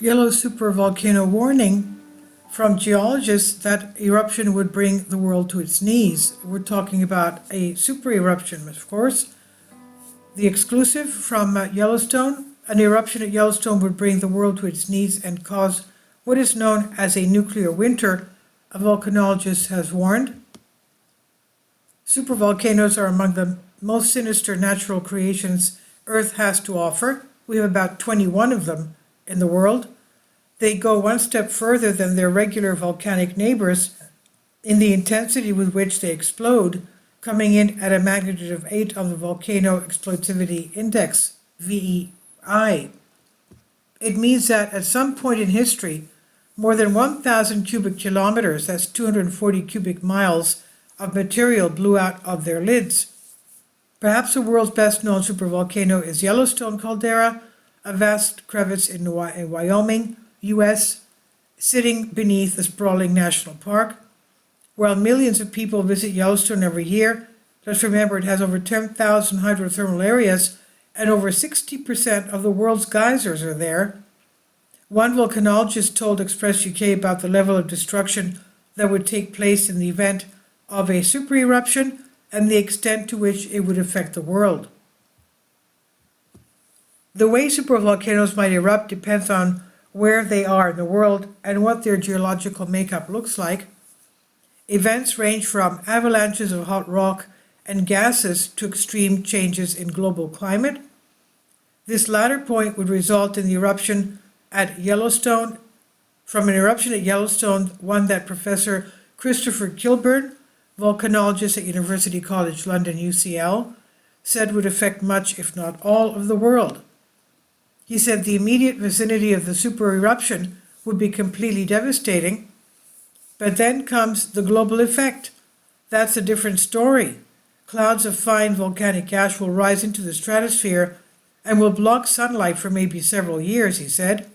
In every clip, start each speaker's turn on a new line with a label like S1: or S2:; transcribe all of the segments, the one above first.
S1: yellow supervolcano warning from geologists that eruption would bring the world to its knees. We're talking about a super eruption, of course. The exclusive from Yellowstone. An eruption at Yellowstone would bring the world to its knees and cause what is known as a nuclear winter, a volcanologist has warned. Supervolcanoes are among the most sinister natural creations Earth has to offer. We have about 21 of them in the world. They go one step further than their regular volcanic neighbors in the intensity with which they explode, coming in at a magnitude of 8 on the Volcano Explosivity Index, VEI. It means that at some point in history, more than 1,000 cubic kilometers, that's 240 cubic miles, of material blew out of their lids. Perhaps the world's best-known supervolcano is Yellowstone caldera, a vast crevice in Wyoming, U.S., sitting beneath a sprawling national park. While millions of people visit Yellowstone every year, let's remember it has over 10,000 hydrothermal areas and over 60% of the world's geysers are there. One volcanologist told Express UK about the level of destruction that would take place in the event of a super eruption and the extent to which it would affect the world. The way supervolcanoes might erupt depends on where they are in the world and what their geological makeup looks like. Events range from avalanches of hot rock and gases to extreme changes in global climate. This latter point would result in the eruption at Yellowstone, from an eruption at Yellowstone, one that Professor Christopher Kilburn, volcanologist at University College London, UCL, said would affect much, if not all, of the world. He said the immediate vicinity of the super eruption would be completely devastating, but then comes the global effect. That's a different story. Clouds of fine volcanic ash will rise into the stratosphere and will block sunlight for maybe several years, he said.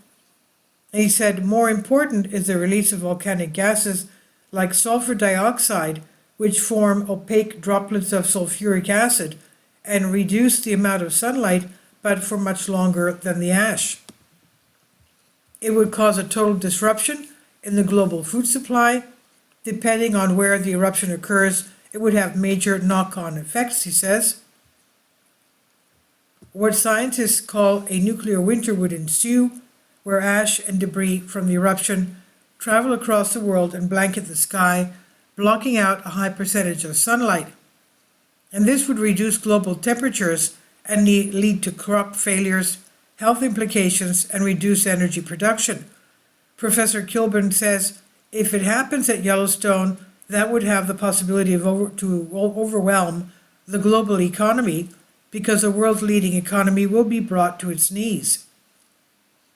S1: And he said more important is the release of volcanic gases like sulfur dioxide, which form opaque droplets of sulfuric acid and reduce the amount of sunlight, but for much longer than the ash. It would cause a total disruption in the global food supply. Depending on where the eruption occurs, it would have major knock-on effects, he says. What scientists call a nuclear winter would ensue, where ash and debris from the eruption travel across the world and blanket the sky, blocking out a high percentage of sunlight. And this would reduce global temperatures and lead to crop failures, health implications, and reduce energy production. Professor Kilburn says if it happens at Yellowstone, that would have the possibility of overwhelm the global economy because the world's leading economy will be brought to its knees.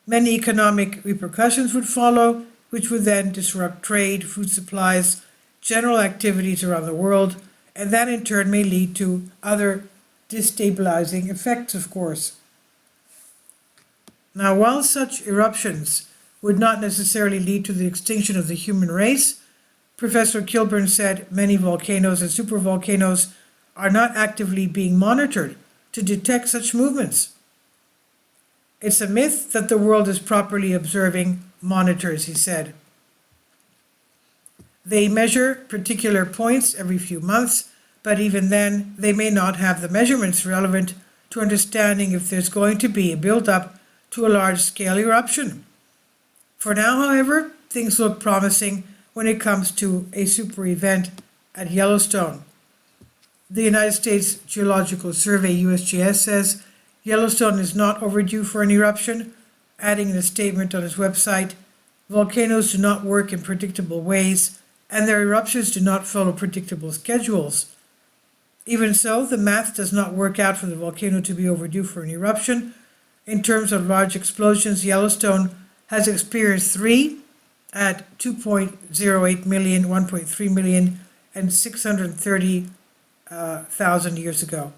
S1: Many economic repercussions would follow, which would then disrupt trade, food supplies, general activities around the world, and that in turn may lead to other destabilizing effects, of course. Now, while such eruptions would not necessarily lead to the extinction of the human race, Professor Kilburn said many volcanoes and supervolcanoes are not actively being monitored to detect such movements. It's a myth that the world is properly observing monitors, he said. They measure particular points every few months, but even then, they may not have the measurements relevant to understanding if there's going to be a build-up to a large-scale eruption. For now, however, things look promising when it comes to a super event at Yellowstone. The United States Geological Survey, USGS, says Yellowstone is not overdue for an eruption, adding in a statement on its website, volcanoes do not work in predictable ways, and their eruptions do not follow predictable schedules. Even so, the math does not work out for the volcano to be overdue for an eruption. In terms of large explosions, Yellowstone has experienced 3 at 2.08 million, 1.3 million, and 630,000 years ago.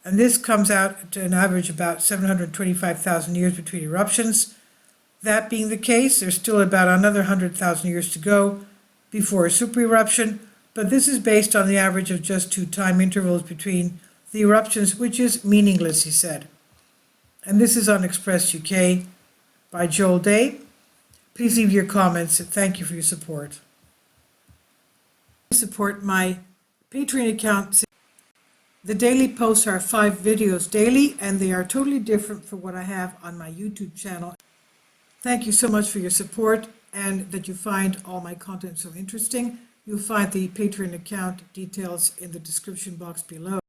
S1: And this comes out to an average about 725,000 years between eruptions. That being the case, there's still about another 100,000 years to go before a super eruption, but this is based on the average of just 2 time intervals between the eruptions, which is meaningless, he said. And this is on Express UK by Joel Day. Please leave your comments, and thank you for your support. Support my Patreon account. The daily posts are 5 videos daily, and they are totally different from what I have on my YouTube channel. Thank you so much for your support and that you find all my content so interesting. You'll find the Patreon account details in the description box below.